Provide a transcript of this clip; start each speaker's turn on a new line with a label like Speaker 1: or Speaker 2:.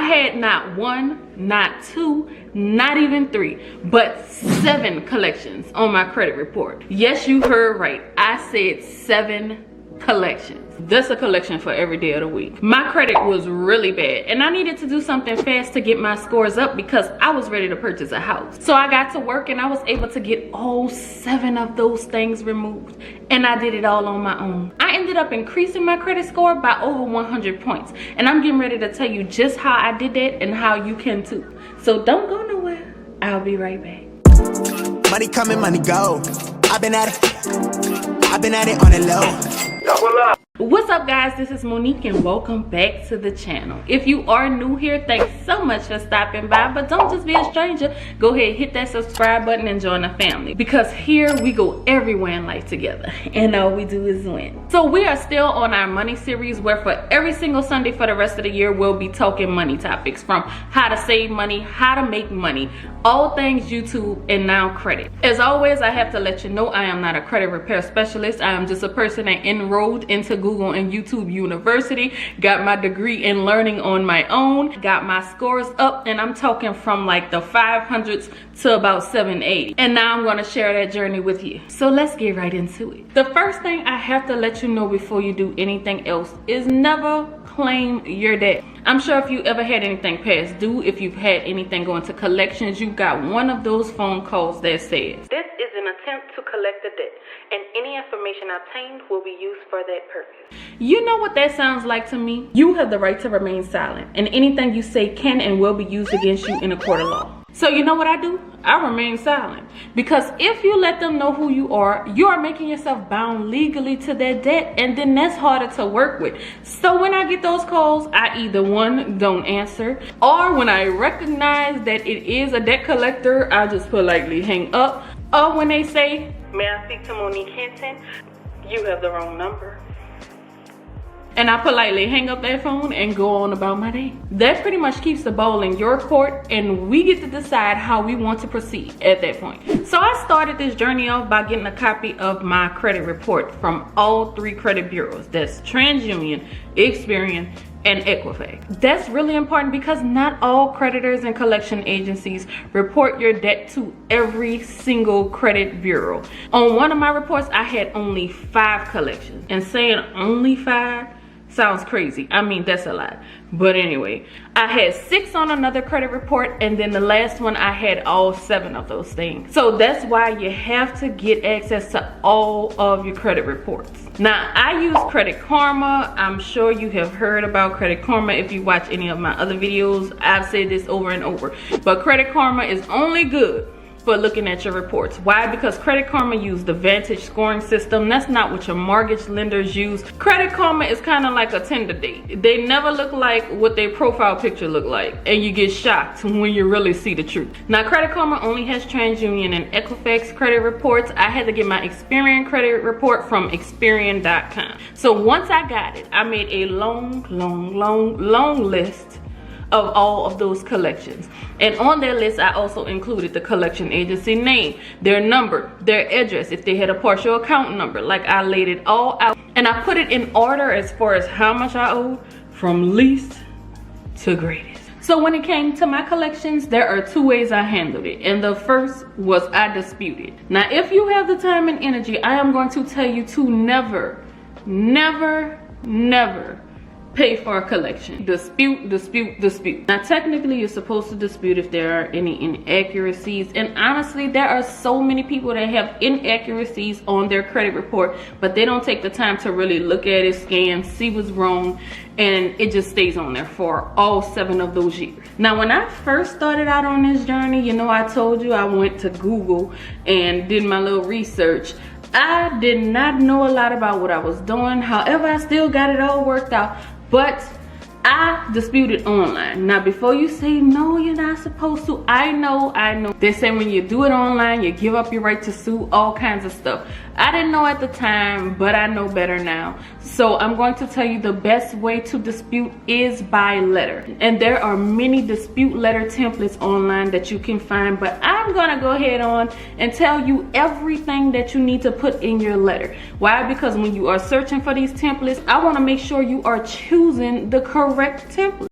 Speaker 1: had not 1, not 2, not even 3, but 7 collections on my credit report. Yes, you heard right. I said 7 collections. That's a collection for every day of the week. My credit was really bad and I needed to do something fast to get my scores up because I was ready to purchase a house. So I got to work and I was able to get all 7 of those things removed, and I did it all on my own. I ended up increasing my credit score by over 100 points, and I'm getting ready to tell you just how I did that and how you can too. So don't go nowhere. I'll be right back.
Speaker 2: Money coming, money go. I've been at it on the low. Double up.
Speaker 1: What's up, guys? This is Monique and welcome back to the channel. If you are new here, thanks so much for stopping by, but don't just be a stranger. Go ahead, hit that subscribe button and join the family, because here we go everywhere in life together and all we do is win. So we are still on our money series, where for every single Sunday for the rest of the year we'll be talking money topics, from how to save money, how to make money, all things YouTube, and now credit. As always, I have to let you know I am not a credit repair specialist. I am just a person that enrolled into Google and YouTube University, got my degree in learning on my own, got my scores up, and I'm talking from like the 500s to about 780, and now I'm going to share that journey with you. So let's get right into it. The first thing I have to let you know before you do anything else is never claim your debt. I'm sure if you ever had anything past due, if you've had anything going to collections, you got one of those phone calls that says, "This is an attempt to collect the debt, and any information obtained will be used for that purpose." You know what that sounds like to me? You have the right to remain silent, and anything you say can and will be used against you in a court of law. So you know what I do? I remain silent, because if you let them know who you are making yourself bound legally to their debt, and then that's harder to work with. So when I get those calls, I either one, don't answer, or when I recognize that it is a debt collector, I just politely hang up. Or when they say, "May I speak to Monique Hinton?" "You have the wrong number." And I politely hang up that phone and go on about my day. That pretty much keeps the ball in your court, and we get to decide how we want to proceed at that point. So I started this journey off by getting a copy of my credit report from all 3 credit bureaus. That's TransUnion, Experian, and Equifax. That's really important because not all creditors and collection agencies report your debt to every single credit bureau. On one of my reports, I had only 5 collections, and saying only 5 sounds crazy. I mean, that's a lot. But anyway, I had 6 on another credit report, and then the last one I had all 7 of those things. So that's why you have to get access to all of your credit reports. Now, I use Credit Karma. I'm sure you have heard about Credit Karma if you watch any of my other videos. I've said this over and over, but Credit Karma is only good for looking at your reports. Why? Because Credit Karma use the Vantage scoring system. That's not what your mortgage lenders use. Credit Karma is kind of like a Tinder date. They never look like what their profile picture look like, and you get shocked when you really see the truth. Now, Credit Karma only has TransUnion and Equifax credit reports. I had to get my Experian credit report from Experian.com. So once I got it, I made a long list of all of those collections, and on their list I also included the collection agency name, their number, their address, if they had a partial account number. Like, I laid it all out, and I put it in order as far as how much I owed, from least to greatest. So when it came to my collections, there are 2 ways I handled it, and the first was I disputed. Now, if you have the time and energy, I am going to tell you to never pay for a collection. Dispute. Now, technically, you're supposed to dispute if there are any inaccuracies. And honestly, there are so many people that have inaccuracies on their credit report, but they don't take the time to really look at it, scan, see what's wrong, and it just stays on there for all 7 of those years. Now, when I first started out on this journey, you know, I told you I went to Google and did my little research. I did not know a lot about what I was doing. However, I still got it all worked out. But I disputed online. Now, before you say, no, you're not supposed to, I know. They say when you do it online, you give up your right to sue, all kinds of stuff. I didn't know at the time, but I know better now. So I'm going to tell you the best way to dispute is by letter. And there are many dispute letter templates online that you can find, but I'm gonna go ahead on and tell you everything that you need to put in your letter. Why? Because when you are searching for these templates, I wanna make sure you are choosing the correct template.